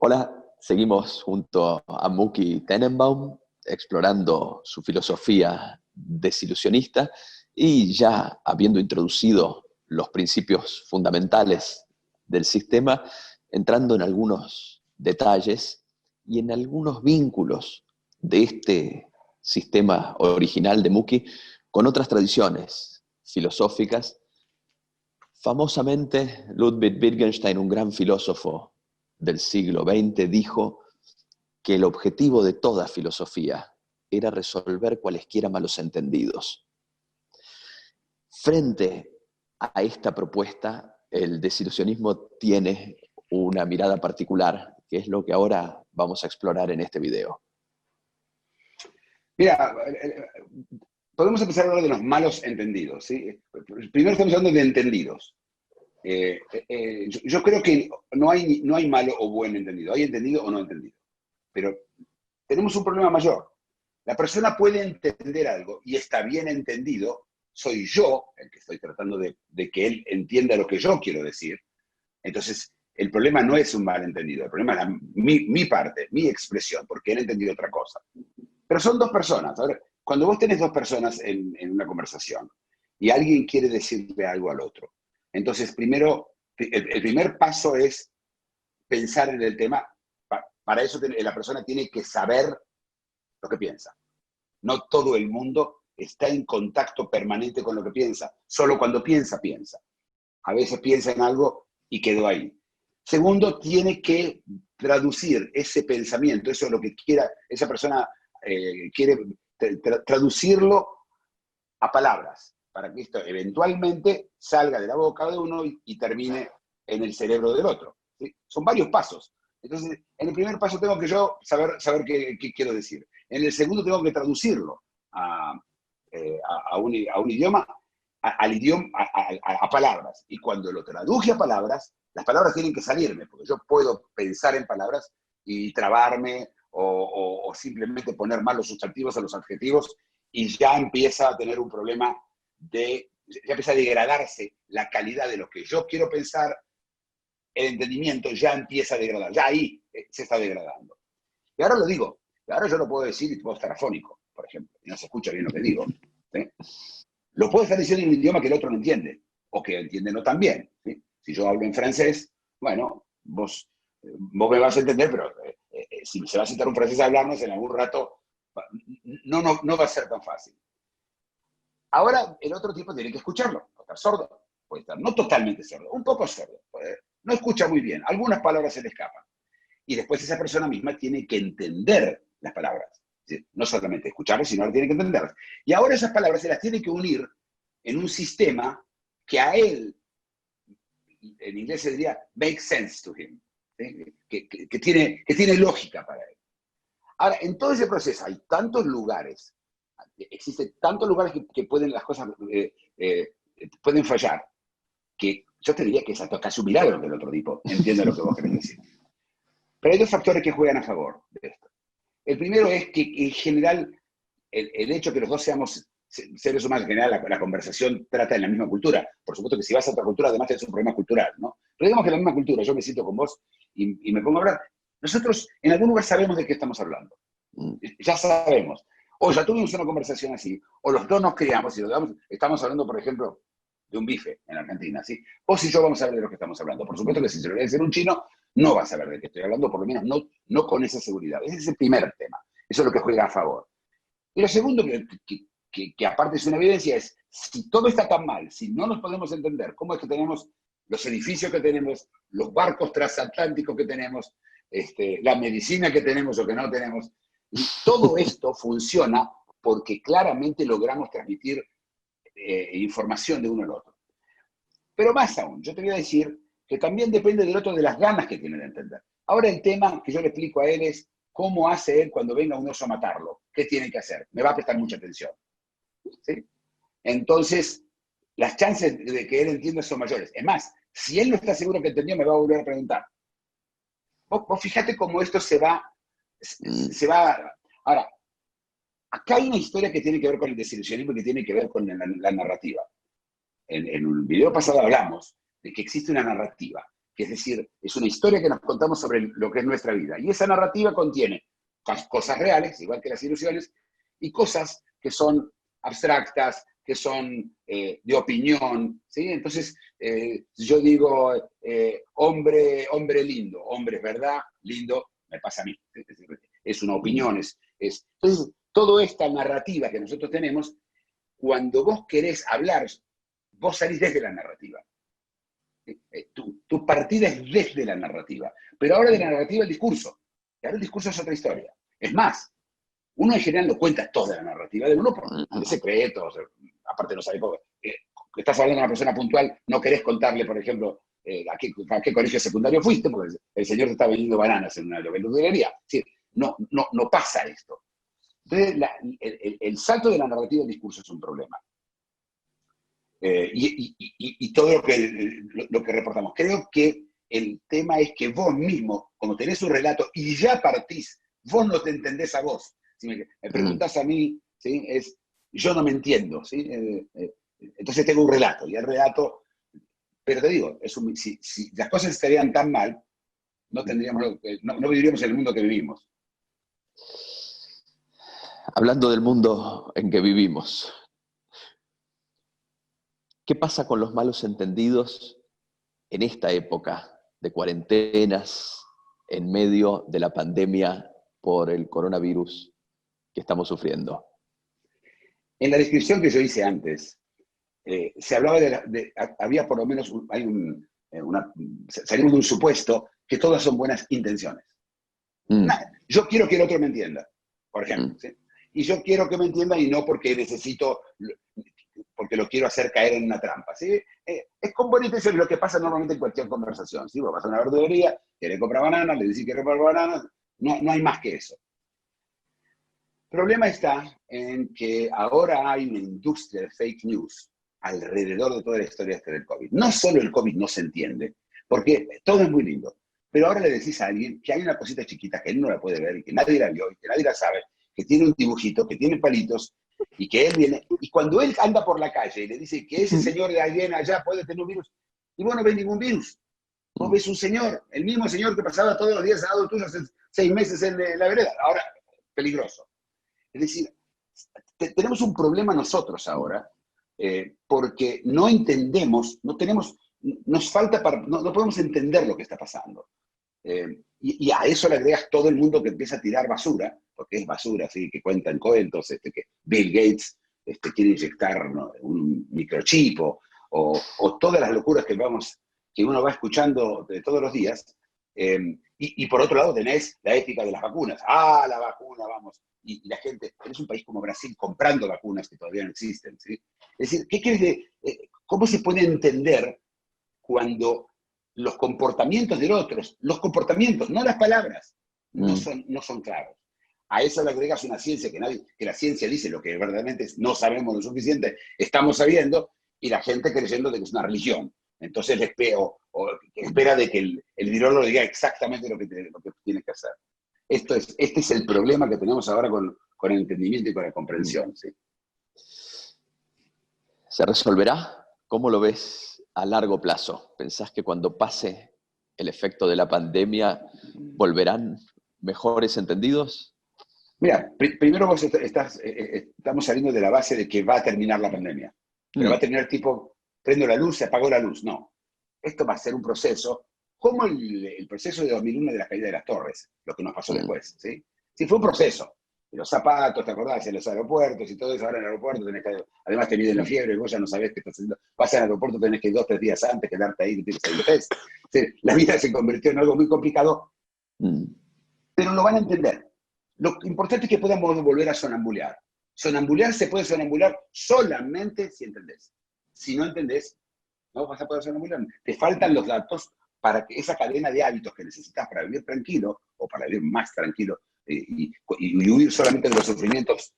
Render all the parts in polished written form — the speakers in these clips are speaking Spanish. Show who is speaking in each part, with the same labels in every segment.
Speaker 1: Hola, seguimos junto a Mookie Tenenbaum explorando su filosofía desilusionista y ya habiendo introducido los principios fundamentales del sistema, entrando en algunos detalles y en algunos vínculos de este sistema original de Mookie con otras tradiciones filosóficas. Famosamente, Ludwig Wittgenstein, un gran filósofo del siglo XX, dijo que el objetivo de toda filosofía era resolver cualesquiera malos entendidos. Frente a esta propuesta, el desilusionismo tiene una mirada particular, que es lo que ahora vamos a explorar en este video.
Speaker 2: Mira, podemos empezar a hablar de los malos entendidos, ¿sí? Primero estamos hablando de entendidos. Yo creo que no hay malo o buen entendido, hay entendido o no entendido. Pero tenemos un problema mayor. La persona puede entender algo y está bien entendido, soy yo el que estoy tratando de que él entienda lo que yo quiero decir. Entonces, el problema no es un malentendido, el problema es mi parte, mi expresión, porque él ha entendido otra cosa. Pero son dos personas. A ver, cuando vos tenés dos personas en una conversación y alguien quiere decirle algo al otro, entonces primero, el primer paso es pensar en el tema. Para eso la persona tiene que saber lo que piensa. No todo el mundo está en contacto permanente con lo que piensa. Solo cuando piensa, piensa. A veces piensa en algo y quedó ahí. Segundo, tiene que traducir ese pensamiento, eso es lo que quiera, esa persona quiere traducirlo a palabras, para que esto eventualmente salga de la boca de uno y termine en el cerebro del otro. ¿Sí? Son varios pasos. Entonces, en el primer paso tengo que yo saber qué quiero decir. En el segundo tengo que traducirlo a un idioma, a palabras. Y cuando lo traduje a palabras, las palabras tienen que salirme, porque yo puedo pensar en palabras y trabarme o simplemente poner mal los sustantivos a los adjetivos y ya empieza a tener un problema ya empieza a degradarse la calidad de lo que yo quiero pensar, el entendimiento ya empieza a degradar, ya ahí se está degradando. Y ahora lo digo, ahora yo lo puedo decir y puedo estar afónico, por ejemplo, y no se escucha bien lo que digo. ¿Sí? Lo puedo estar diciendo en un idioma que el otro no entiende, o que entiende no tan bien. ¿Sí? Si yo hablo en francés, bueno, vos me vas a entender, pero si se va a sentar un francés a hablarnos en algún rato, no va a ser tan fácil. Ahora el otro tipo tiene que escucharlo, puede estar sordo, puede estar no totalmente sordo, un poco sordo, no escucha muy bien, algunas palabras se le escapan. Y después esa persona misma tiene que entender las palabras. ¿Sí? No solamente escucharlas, sino que tiene que entenderlas. Y ahora esas palabras se las tiene que unir en un sistema que a él, en inglés se diría, make sense to him, ¿sí? que tiene lógica para él. Ahora, en todo ese proceso hay tantos lugares, existen tantos lugares que pueden las cosas pueden fallar, que yo te diría que es hasta casi un milagro que el otro tipo entienda lo que vos querés decir. Pero hay dos factores que juegan a favor de esto. El primero es que en general el hecho que los dos seamos seres humanos, en general la conversación trata en la misma cultura. Por supuesto que si vas a otra cultura, además es un problema cultural, ¿no? Pero digamos que en la misma cultura, yo me siento con vos y me pongo a hablar. Nosotros en algún lugar sabemos de qué estamos hablando. Ya sabemos. O ya tuvimos una conversación así, o los dos nos criamos y estamos hablando, por ejemplo, de un bife en Argentina, ¿sí? Vos y yo vamos a ver de lo que estamos hablando. Por supuesto que si se lo voy a decir un chino, no va a saber de qué estoy hablando, por lo menos no con esa seguridad. Ese es el primer tema. Eso es lo que juega a favor. Y lo segundo, que aparte es una evidencia, es si todo está tan mal, si no nos podemos entender cómo es que tenemos los edificios que tenemos, los barcos transatlánticos que tenemos, la medicina que tenemos o que no tenemos, todo esto funciona porque claramente logramos transmitir información de uno al otro. Pero más aún, yo te voy a decir que también depende del otro de las ganas que tiene de entender. Ahora el tema que yo le explico a él es cómo hace él cuando venga un oso a matarlo. ¿Qué tiene que hacer? Me va a prestar mucha atención. ¿Sí? Entonces, las chances de que él entienda son mayores. Es más, si él no está seguro que entendió, me va a volver a preguntar. Vos fíjate cómo esto se va. Ahora, acá hay una historia que tiene que ver con el desilusionismo y que tiene que ver con la narrativa. En un video pasado hablamos de que existe una narrativa. que es decir, es una historia que nos contamos sobre lo que es nuestra vida. Y esa narrativa contiene cosas reales, igual que las ilusiones, y cosas que son abstractas, que son de opinión, ¿sí? Entonces, yo digo, hombre lindo, hombre es verdad, lindo, me pasa a mí. Es una opinión. Entonces, toda esta narrativa que nosotros tenemos, cuando vos querés hablar, vos salís desde la narrativa. Tu partida es desde la narrativa. Pero ahora de la narrativa el discurso. Y ahora el discurso es otra historia. Es más, uno en general no cuenta toda la narrativa de uno por secretos, aparte no sabe cómo. Estás hablando de una persona puntual, no querés contarle, por ejemplo, a qué colegio secundario fuiste, porque el señor te está vendiendo bananas en una verdulería. Es decir, no pasa esto. Entonces, el salto de la narrativa al discurso es un problema. Y todo lo que reportamos. Creo que el tema es que vos mismo, como tenés un relato y ya partís, vos no te entendés a vos. Si me preguntás a mí, ¿sí? Yo no me entiendo, ¿sí? Entonces tengo un relato, y el relato, pero te digo, si las cosas estarían tan mal, no viviríamos en el mundo que vivimos.
Speaker 1: Hablando del mundo en que vivimos, ¿qué pasa con los malos entendidos en esta época de cuarentenas, en medio de la pandemia por el coronavirus que estamos sufriendo?
Speaker 2: En la descripción que yo hice antes, se hablaba había por lo menos, salimos de un supuesto que todas son buenas intenciones. Yo quiero que el otro me entienda, por ejemplo, ¿sí? Y yo quiero que me entienda y no porque porque lo quiero hacer caer en una trampa, ¿sí? Es con buena intención lo que pasa normalmente en cualquier conversación, ¿sí? Vos vas a una verdulería, querés comprar bananas, le decís que comprar bananas, no hay más que eso. El problema está en que ahora hay una industria de fake news alrededor de toda la historia del COVID. No solo el COVID no se entiende, porque todo es muy lindo, pero ahora le decís a alguien que hay una cosita chiquita que él no la puede ver y que nadie la vio y que nadie la sabe, que tiene un dibujito, que tiene palitos y que él viene, y cuando él anda por la calle y le dice que ese señor de alguien allá puede tener un virus, y vos no ves ningún virus. Vos ves un señor, el mismo señor que pasaba todos los días al lado tuyo hace 6 meses en la vereda. Ahora, peligroso. Es decir, tenemos un problema nosotros ahora, porque no entendemos, nos falta no podemos entender lo que está pasando. Y a eso le agregas todo el mundo que empieza a tirar basura, porque es basura, ¿sí? Que cuentan cuentos, que Bill Gates quiere inyectar, ¿no?, un microchip, o todas las locuras que uno va escuchando de todos los días. Y por otro lado tenés la ética de las vacunas. La vacuna, vamos. Y la gente, tenés un país como Brasil comprando vacunas que todavía no existen, ¿sí? Es decir, ¿cómo se puede entender cuando los comportamientos de otros, los comportamientos, no las palabras, no son claros? A eso le agregas una ciencia que la ciencia dice lo que verdaderamente no sabemos lo suficiente, estamos sabiendo, y la gente creyendo de que es una religión. Entonces espera de que el virólogo le diga exactamente lo que tiene que hacer. Este es el problema que tenemos ahora con el entendimiento y con la comprensión, ¿sí?
Speaker 1: ¿Se resolverá? ¿Cómo lo ves a largo plazo? ¿Pensás que cuando pase el efecto de la pandemia volverán mejores entendidos?
Speaker 2: Mira, primero estamos saliendo de la base de que va a terminar la pandemia. Pero va a terminar tipo, prendo la luz, se apagó la luz. No. Esto va a ser un proceso, como el proceso de 2001 de la caída de las torres, lo que nos pasó después, ¿sí? Sí, fue un proceso. Los zapatos, ¿te acordás? En los aeropuertos y todo eso. Ahora en el aeropuerto además te miden la fiebre y vos ya no sabés qué estás haciendo. Vas al aeropuerto, tenés que ir 2 o 3 días antes, quedarte ahí, tienes que hacer el test. Sí, la vida se convirtió en algo muy complicado, pero lo van a entender. Lo importante es que podamos volver a sonambulear. Sonambulear se puede sonambular solamente si entendés. Si no entendés, no vas a poder sonambular. Te faltan los datos para que esa cadena de hábitos que necesitas para vivir tranquilo, o para vivir más tranquilo, y huir solamente de los sufrimientos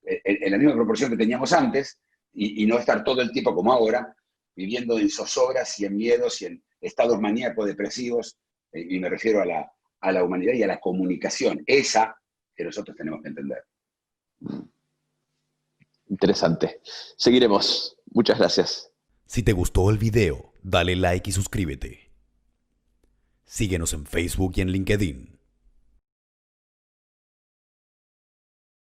Speaker 2: en la misma proporción que teníamos antes, y no estar todo el tiempo como ahora, viviendo en zozobras y en miedos y en estados maníacos depresivos, y me refiero a la humanidad y a la comunicación, esa que nosotros tenemos que entender.
Speaker 1: Interesante. Seguiremos. Muchas gracias.
Speaker 3: Si te gustó el video, dale like y suscríbete. Síguenos en Facebook y en LinkedIn.